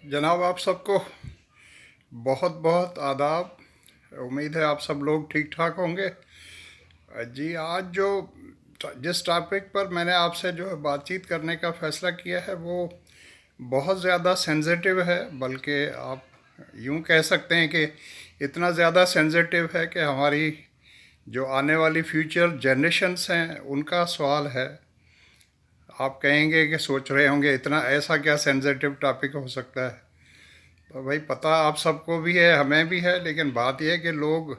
जनाब, आप सबको बहुत बहुत आदाब। उम्मीद है आप सब लोग ठीक ठाक होंगे। जी, आज जिस टॉपिक पर मैंने आपसे जो है बातचीत करने का फ़ैसला किया है वो बहुत ज़्यादा सेंसिटिव है। बल्कि आप यूं कह सकते हैं कि इतना ज़्यादा सेंसिटिव है कि हमारी जो आने वाली फ्यूचर जनरेशन्स हैं उनका सवाल है। आप कहेंगे कि सोच रहे होंगे इतना ऐसा क्या सेंसिटिव टॉपिक हो सकता है। तो भाई, पता आप सबको भी है, हमें भी है, लेकिन बात यह है कि लोग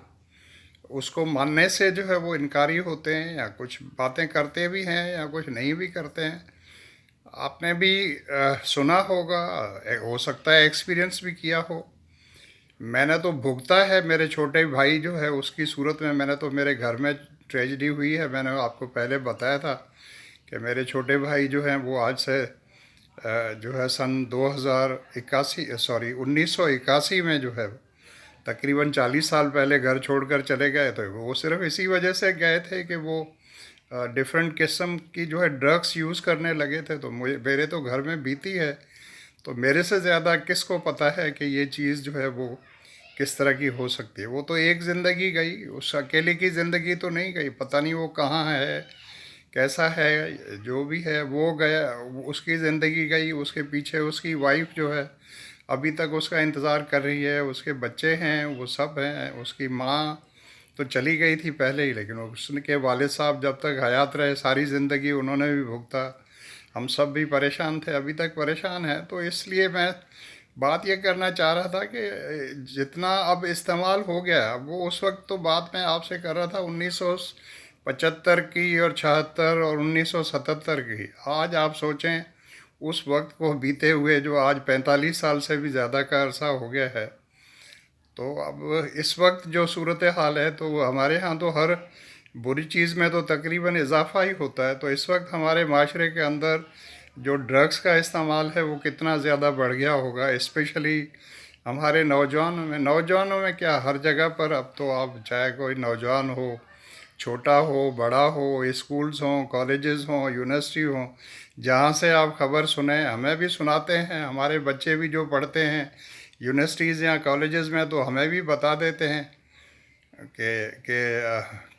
उसको मानने से जो है वो इनकारी होते हैं, या कुछ बातें करते भी हैं या कुछ नहीं भी करते हैं। आपने भी सुना होगा, हो सकता है एक्सपीरियंस भी किया हो। मैंने तो भुगता है, मेरे छोटे भाई जो है उसकी सूरत में। मैंने तो, मेरे घर में ट्रेजिडी हुई है, मैंने आपको पहले बताया था कि मेरे छोटे भाई जो हैं वो आज से जो है सन 2081, सॉरी 1981 में जो है तकरीबन 40 साल पहले घर छोड़कर चले गए। तो वो सिर्फ इसी वजह से गए थे कि वो डिफरेंट किस्म की जो है ड्रग्स यूज़ करने लगे थे। तो मुझे, मेरे तो घर में बीती है, तो मेरे से ज़्यादा किसको पता है कि ये चीज़ जो है वो किस तरह की हो सकती है। वो तो एक ज़िंदगी गई, उस अकेले की ज़िंदगी तो नहीं गई। पता नहीं वो कहाँ है, कैसा है, जो भी है वो गया, उसकी ज़िंदगी गई। उसके पीछे उसकी वाइफ जो है अभी तक उसका इंतज़ार कर रही है, उसके बच्चे हैं, वो सब हैं। उसकी माँ तो चली गई थी पहले ही, लेकिन उसके वालिद साहब जब तक हयात रहे सारी ज़िंदगी उन्होंने भी भुगता। हम सब भी परेशान थे, अभी तक परेशान हैं। तो इसलिए मैं बात ये करना चाह रहा था कि जितना अब इस्तेमाल हो गया, वो उस वक्त तो बात मैं आपसे कर रहा था 1975 की और 76 और 1977 की। आज आप सोचें, उस वक्त को बीते हुए जो आज 45 साल से भी ज़्यादा का अरसा हो गया है। तो अब इस वक्त जो सूरत हाल है, तो हमारे यहाँ तो हर बुरी चीज़ में तो तकरीबन इजाफा ही होता है। तो इस वक्त हमारे माशरे के अंदर जो ड्रग्स का इस्तेमाल है वो कितना ज़्यादा बढ़ गया होगा, स्पेशली हमारे नौजवानों में क्या, हर जगह पर। अब तो आप चाहे कोई नौजवान हो, छोटा हो, बड़ा हो, स्कूल्स हों, कॉलेजेस हों, यूनिवर्सिटी हों, जहाँ से आप खबर सुने, हमें भी सुनाते हैं। हमारे बच्चे भी जो पढ़ते हैं यूनिवर्सिटीज़ या कॉलेजेस में, तो हमें भी बता देते हैं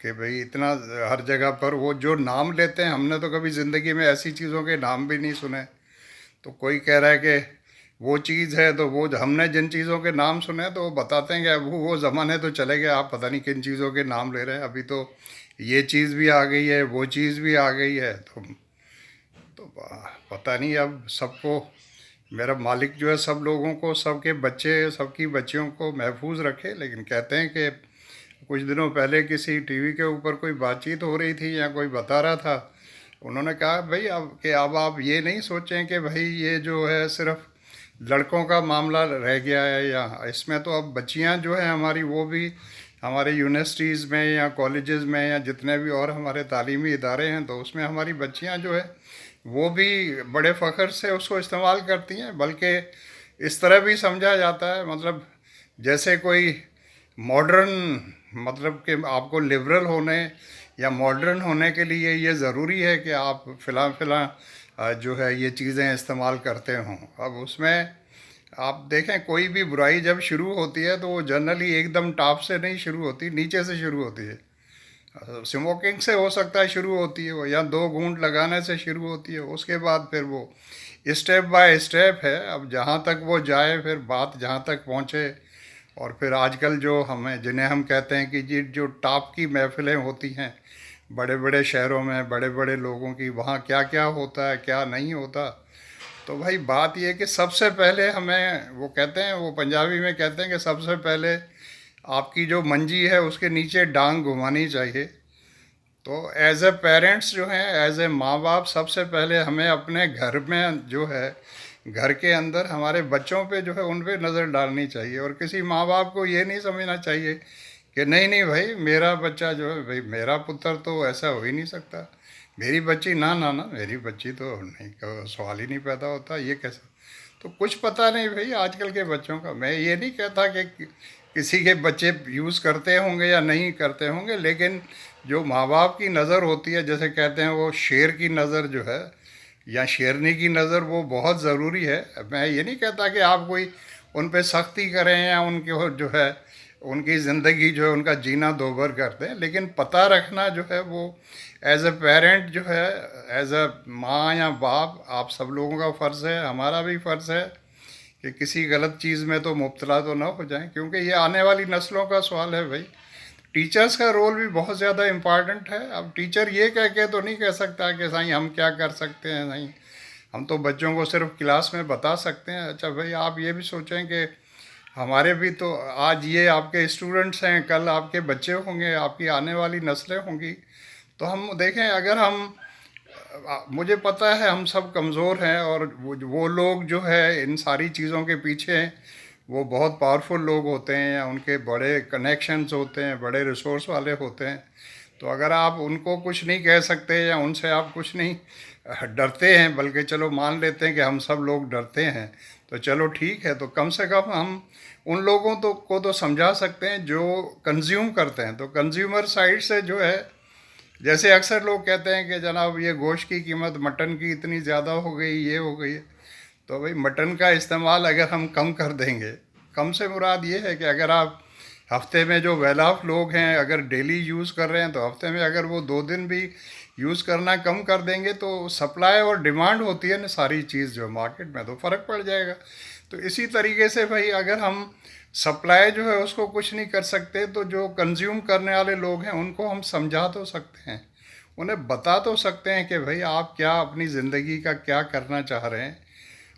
कि भाई इतना हर जगह पर वो जो नाम लेते हैं, हमने तो कभी ज़िंदगी में ऐसी चीज़ों के नाम भी नहीं सुने। तो कोई कह रहा है कि वो चीज़ है, तो वो हमने जिन चीज़ों के नाम सुने तो वो बताते हैं कि अब वो ज़माने तो चले गए, आप पता नहीं किन चीज़ों के नाम ले रहे हैं। अभी तो ये चीज़ भी आ गई है, वो चीज़ भी आ गई है। तो पता नहीं, अब सबको, मेरा मालिक जो है सब लोगों को, सबके बच्चे, सबकी बच्चियों को महफूज रखे। लेकिन कहते हैं कि कुछ दिनों पहले किसी टीवी के ऊपर कोई बातचीत हो रही थी या कोई बता रहा था, उन्होंने कहा भाई अब आप ये नहीं सोचें कि भाई ये जो है सिर्फ लड़कों का मामला रह गया है, या इसमें तो अब बच्चियां जो हैं हमारी, वो भी हमारे यूनिवर्सिटीज़ में या कॉलेजेस में या जितने भी और हमारे तालीमी इदारे हैं, तो उसमें हमारी बच्चियां जो है वो भी बड़े फ़ख्र से उसको इस्तेमाल करती हैं। बल्कि इस तरह भी समझा जाता है, मतलब जैसे कोई मॉडर्न, मतलब कि आपको लिबरल होने या मॉडर्न होने के लिए ये ज़रूरी है कि आप फ़िलहाल जो है ये चीज़ें इस्तेमाल करते हों। अब उसमें आप देखें, कोई भी बुराई जब शुरू होती है तो वो जनरली एकदम टॉप से नहीं शुरू होती, नीचे से शुरू होती है। स्मोकिंग से हो सकता है शुरू होती है वो, या दो घूंट लगाने से शुरू होती है। उसके बाद फिर वो स्टेप बाय स्टेप है। अब जहाँ तक वो जाए, फिर बात जहाँ तक पहुँचे। और फिर आजकल जो हमें, जिन्हें हम कहते हैं कि जी, जो टॉप की महफिलें होती हैं बड़े बड़े शहरों में, बड़े बड़े लोगों की, वहाँ क्या क्या होता है, क्या नहीं होता। तो भाई बात ये है कि सबसे पहले हमें, वो कहते हैं, वो पंजाबी में कहते हैं कि सबसे पहले आपकी जो मंजी है उसके नीचे डांग घुमानी चाहिए। तो एज ए पेरेंट्स जो हैं, एज ए माँ बाप, सबसे पहले हमें अपने घर में जो है, घर के अंदर हमारे बच्चों पे जो है उन पे नज़र डालनी चाहिए। और किसी माँ बाप को ये नहीं समझना चाहिए कि नहीं नहीं भाई, मेरा बच्चा जो है, भाई मेरा पुत्र तो ऐसा हो ही नहीं सकता, मेरी बच्ची, ना ना ना, मेरी बच्ची तो नहीं, सवाल ही नहीं पैदा होता, ये कैसा। तो कुछ पता नहीं भाई आजकल के बच्चों का। मैं ये नहीं कहता कि किसी के बच्चे यूज़ करते होंगे या नहीं करते होंगे, लेकिन जो माँ बाप की नज़र होती है, जैसे कहते हैं वो शेर की नज़र जो है, या शेरनी की नज़र, वो बहुत ज़रूरी है। मैं ये नहीं कहता कि आप कोई उन पे सख्ती करें या उनके जो है उनकी ज़िंदगी जो है उनका जीना दोभर कर दें, लेकिन पता रखना जो है वो एज अ पेरेंट जो है, एज अ माँ या बाप, आप सब लोगों का फ़र्ज़ है, हमारा भी फ़र्ज़ है कि किसी गलत चीज़ में तो मुब्तला तो ना हो जाएं, क्योंकि ये आने वाली नस्लों का सवाल है भाई। टीचर्स का रोल भी बहुत ज़्यादा इम्पॉर्टेंट है। अब टीचर ये कह के तो नहीं कह सकता कि साईं हम क्या कर सकते हैं, नहीं, हम तो बच्चों को सिर्फ क्लास में बता सकते हैं। अच्छा भाई, आप ये भी सोचें कि हमारे भी तो आज ये आपके स्टूडेंट्स हैं, कल आपके बच्चे होंगे, आपकी आने वाली नस्लें होंगी। तो हम देखें, अगर हम मुझे पता है हम सब कमज़ोर हैं, और वो लोग जो है इन सारी चीज़ों के पीछे हैं, वो बहुत पावरफुल लोग होते हैं या उनके बड़े कनेक्शंस होते हैं, बड़े रिसोर्स वाले होते हैं। तो अगर आप उनको कुछ नहीं कह सकते या उनसे आप कुछ नहीं डरते हैं, बल्कि चलो मान लेते हैं कि हम सब लोग डरते हैं, तो चलो ठीक है, तो कम से कम हम उन लोगों को तो समझा सकते हैं जो कंज्यूम करते हैं। तो कंज्यूमर साइड से जो है, जैसे अक्सर लोग कहते हैं कि जनाब ये गोश्त की कीमत मटन की इतनी ज़्यादा हो गई, ये हो गई है, तो भाई मटन का इस्तेमाल अगर हम कम कर देंगे, कम से मुराद ये है कि अगर आप हफ्ते में जो वेल ऑफ लोग हैं अगर डेली यूज़ कर रहे हैं, तो हफ्ते में अगर वो 2 दिन भी यूज़ करना कम कर देंगे, तो सप्लाई और डिमांड होती है ना सारी चीज़ जो मार्केट में, तो फ़र्क पड़ जाएगा। तो इसी तरीके से भाई, अगर हम सप्लाई जो है उसको कुछ नहीं कर सकते, तो जो कंज्यूम करने वाले लोग हैं उनको हम समझा तो सकते हैं, उन्हें बता तो सकते हैं कि भाई आप क्या अपनी ज़िंदगी का क्या करना चाह रहे हैं।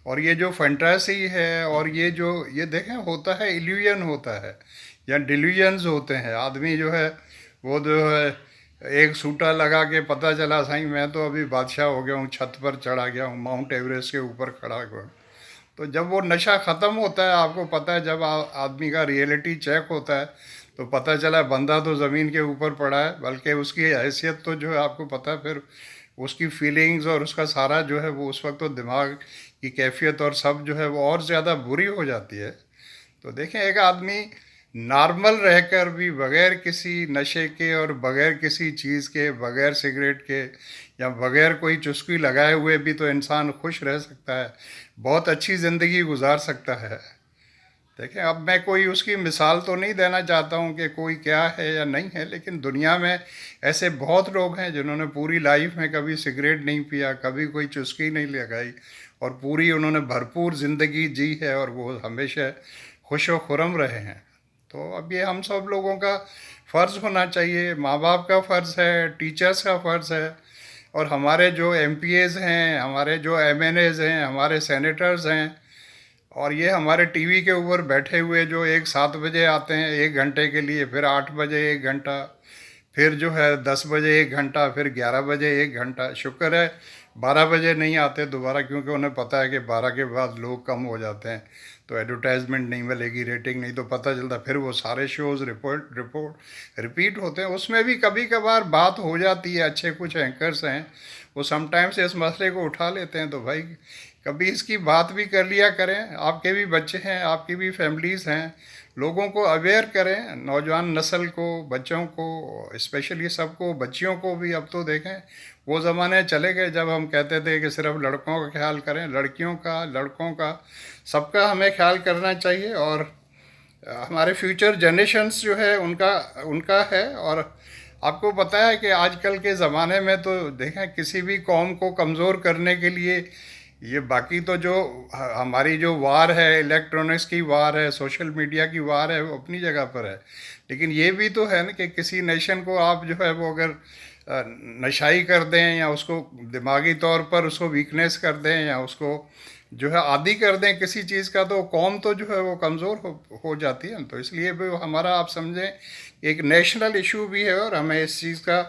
और ये जो फैंटेसी है, और ये देखें, होता है इल्यूजन होता है या डिल्यूजन्स होते हैं। आदमी जो है वो जो है एक सूटा लगा के पता चला साईं मैं तो अभी बादशाह हो गया हूँ, छत पर चढ़ा गया हूँ, माउंट एवरेस्ट के ऊपर खड़ा हुआ हूँ। तो जब वो नशा ख़त्म होता है, आपको पता है, जब आदमी का रियलिटी चेक होता है, तो पता चला बंदा तो ज़मीन के ऊपर पड़ा है, बल्कि उसकी हैसियत तो जो है आपको पता है, फिर उसकी फीलिंग्स और उसका सारा जो है वो उस वक्त तो दिमाग की कैफियत और सब जो है वो और ज़्यादा बुरी हो जाती है। तो देखें, एक आदमी नॉर्मल रहकर भी बग़ैर किसी नशे के और बग़ैर किसी चीज़ के, बग़ैर सिगरेट के या बग़ैर कोई चुस्की लगाए हुए भी तो इंसान खुश रह सकता है, बहुत अच्छी ज़िंदगी गुजार सकता है। देखें, अब मैं कोई उसकी मिसाल तो नहीं देना चाहता हूँ कि कोई क्या है या नहीं है, लेकिन दुनिया में ऐसे बहुत लोग हैं जिन्होंने पूरी लाइफ में कभी सिगरेट नहीं पिया, कभी कोई चुस्की नहीं लगाई, और पूरी उन्होंने भरपूर ज़िंदगी जी है, और वो हमेशा खुश व खुरम रहे हैं। तो अब ये हम सब लोगों का फ़र्ज़ होना चाहिए, माँ बाप का फ़र्ज़ है, टीचर्स का फ़र्ज़ है, और हमारे जो एमपीएज़ हैं, हमारे जो एमएनएज़ हैं, हमारे सेनेटर्स हैं, और ये हमारे टीवी के ऊपर बैठे हुए जो एक 7 बजे आते हैं 1 घंटे के लिए, फिर 8 बजे 1 घंटा, फिर जो है 10 बजे 1 घंटा, फिर 11 बजे 1 घंटा, शुक्र है 12 बजे नहीं आते दोबारा, क्योंकि उन्हें पता है कि 12 के बाद लोग कम हो जाते हैं, तो एडवर्टाइजमेंट नहीं मिलेगी, रेटिंग नहीं, तो पता चलता फिर वो सारे शोज़ रिपोर्ट रिपीट होते हैं। उसमें भी कभी कभार बात हो जाती है, अच्छे कुछ एंकर्स हैं वो समटाइम्स इस मसले को उठा लेते हैं, तो भाई कभी इसकी बात भी कर लिया करें। आपके भी बच्चे हैं, आपकी भी फैमिलीज़ हैं, लोगों को अवेयर करें, नौजवान नस्ल को, बच्चों को, स्पेशली सबको, बच्चियों को भी। अब तो देखें, वो ज़माने चले गए जब हम कहते थे कि सिर्फ लड़कों का ख्याल करें, लड़कियों का, लड़कों का, सबका हमें ख्याल करना चाहिए। और हमारे फ्यूचर जनरेशन्स जो है उनका उनका है। और आपको पता है कि आजकल के ज़माने में तो देखें, किसी भी कौम को कमज़ोर करने के लिए ये बाकी तो जो हमारी जो वार है, इलेक्ट्रॉनिक्स की वार है, सोशल मीडिया की वार है, वो अपनी जगह पर है, लेकिन ये भी तो है ना कि किसी नेशन को आप जो है वो अगर नशाई कर दें, या उसको दिमागी तौर पर उसको वीकनेस कर दें, या उसको जो है आदी कर दें किसी चीज़ का, तो कौम तो जो है वो कमज़ोर हो जाती है। तो इसलिए भी हमारा, आप समझें, एक नेशनल इशू भी है, और हमें इस चीज़ का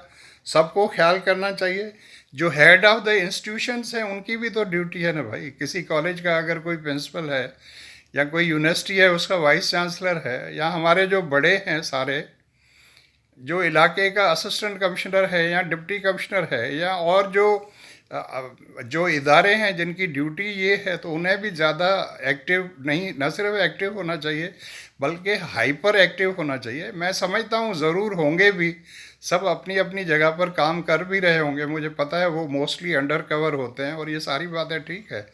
सबको ख्याल करना चाहिए। जो हेड ऑफ़ द इंस्टीट्यूशंस हैं उनकी भी तो ड्यूटी है ना भाई। किसी कॉलेज का अगर कोई प्रिंसिपल है, या कोई यूनिवर्सिटी है उसका वाइस चांसलर है, या हमारे जो बड़े हैं सारे, जो इलाके का असिस्टेंट कमिश्नर है या डिप्टी कमिश्नर है, या और जो जो इदारे हैं जिनकी ड्यूटी ये है तो उन्हें भी ज़्यादा एक्टिव नहीं, न सिर्फ एक्टिव होना चाहिए बल्कि हाइपर एक्टिव होना चाहिए। मैं समझता हूँ ज़रूर होंगे भी, सब अपनी अपनी जगह पर काम कर भी रहे होंगे, मुझे पता है वो मोस्टली अंडर कवर होते हैं और ये सारी बातें ठीक है,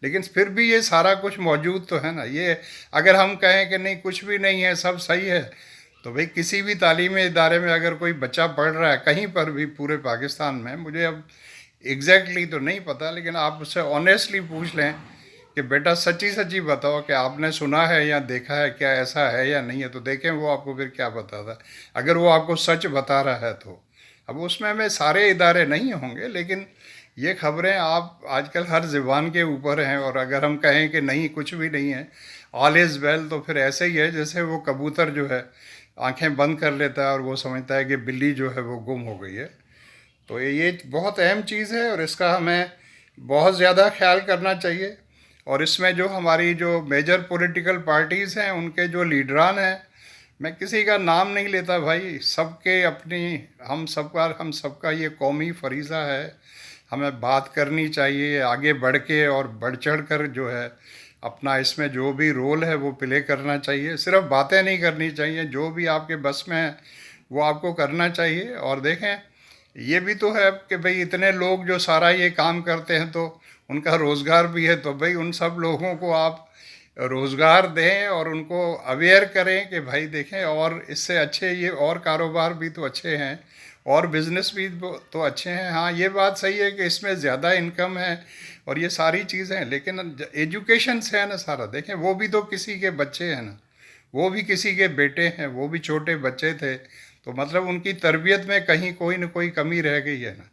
लेकिन फिर भी ये सारा कुछ मौजूद तो है ना। ये अगर हम कहें कि नहीं कुछ भी नहीं है सब सही है, तो भाई किसी भी तालीमी इदारे में अगर कोई बच्चा पढ़ रहा है कहीं पर भी पूरे पाकिस्तान में, मुझे अब एग्जैक्टली तो नहीं पता, लेकिन आप उससे ऑनेस्टली पूछ लें कि बेटा सच्ची सच्ची बताओ कि आपने सुना है या देखा है, क्या ऐसा है या नहीं है, तो देखें वो आपको फिर क्या बताता है। अगर वो आपको सच बता रहा है तो अब उसमें में सारे इदारे नहीं होंगे, लेकिन ये खबरें आप आजकल हर ज़ुबान के ऊपर हैं, और अगर हम कहें कि नहीं कुछ भी नहीं है, ऑल इज़ वेल, तो फिर ऐसे ही है जैसे वो कबूतर जो है आंखें बंद कर लेता है और वो समझता है कि बिल्ली जो है वो गुम हो गई है। तो ये बहुत अहम चीज़ है और इसका हमें बहुत ज़्यादा ख्याल करना चाहिए। और इसमें जो हमारी जो मेजर पॉलिटिकल पार्टीज़ हैं उनके जो लीडरान हैं, मैं किसी का नाम नहीं लेता भाई, सबके अपनी, हम सबका ये कौमी फरीज़ा है, हमें बात करनी चाहिए आगे बढ़ के और बढ़ चढ़ कर जो है अपना इसमें जो भी रोल है वो प्ले करना चाहिए। सिर्फ बातें नहीं करनी चाहिए, जो भी आपके बस में है वो आपको करना चाहिए। और देखें ये भी तो है कि भाई इतने लोग जो सारा ये काम करते हैं तो उनका रोज़गार भी है, तो भाई उन सब लोगों को आप रोज़गार दें और उनको अवेयर करें कि भाई देखें और इससे अच्छे ये और कारोबार भी तो अच्छे हैं और बिज़नेस भी तो अच्छे हैं। हाँ ये बात सही है कि इसमें ज़्यादा इनकम है और ये सारी चीज़ें हैं, लेकिन एजुकेशन से है ना सारा। देखें वो भी तो किसी के बच्चे हैं ना, वो भी किसी के बेटे हैं, वो भी छोटे बच्चे थे, तो मतलब उनकी तरबियत में कहीं कोई न कोई कमी रह गई है ना।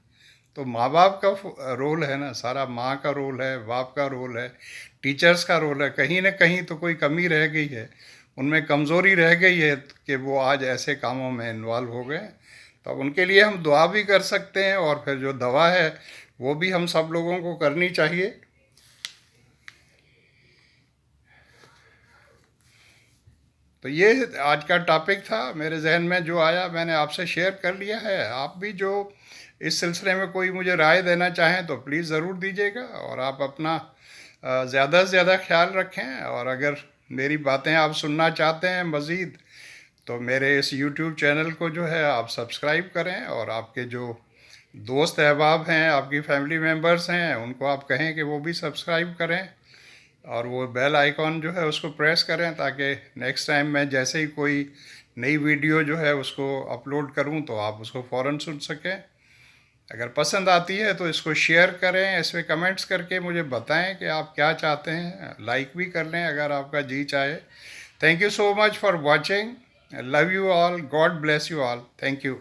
तो माँ बाप का रोल है ना सारा, माँ का रोल है, बाप का रोल है, टीचर्स का रोल है, कहीं ना कहीं तो कोई कमी रह गई है, उनमें कमज़ोरी रह गई है कि वो आज ऐसे कामों में इन्वॉल्व हो गए। तो उनके लिए हम दुआ भी कर सकते हैं और फिर जो दवा है वो भी हम सब लोगों को करनी चाहिए। तो ये आज का टॉपिक था, मेरे जहन में जो आया मैंने आपसे शेयर कर लिया है। आप भी जो इस सिलसिले में कोई मुझे राय देना चाहें तो प्लीज़ ज़रूर दीजिएगा, और आप अपना ज़्यादा से ज़्यादा ख्याल रखें। और अगर मेरी बातें आप सुनना चाहते हैं मज़ीद, तो मेरे इस यूट्यूब चैनल को जो है आप सब्सक्राइब करें, और आपके जो दोस्त अहबाब हैं, आपकी फैमिली मेम्बर्स हैं, उनको आप कहें कि वो भी सब्सक्राइब करें और वो बेल आइकॉन जो है उसको प्रेस करें, ताकि नेक्स्ट टाइम मैं जैसे ही कोई नई वीडियो जो है उसको अपलोड करूं तो आप उसको फ़ौरन सुन सकें। अगर पसंद आती है तो इसको शेयर करें, इसमें कमेंट्स करके मुझे बताएं कि आप क्या चाहते हैं, लाइक भी कर लें अगर आपका जी चाहे। Thank you so much for watching, love you all, God bless you all, thank you.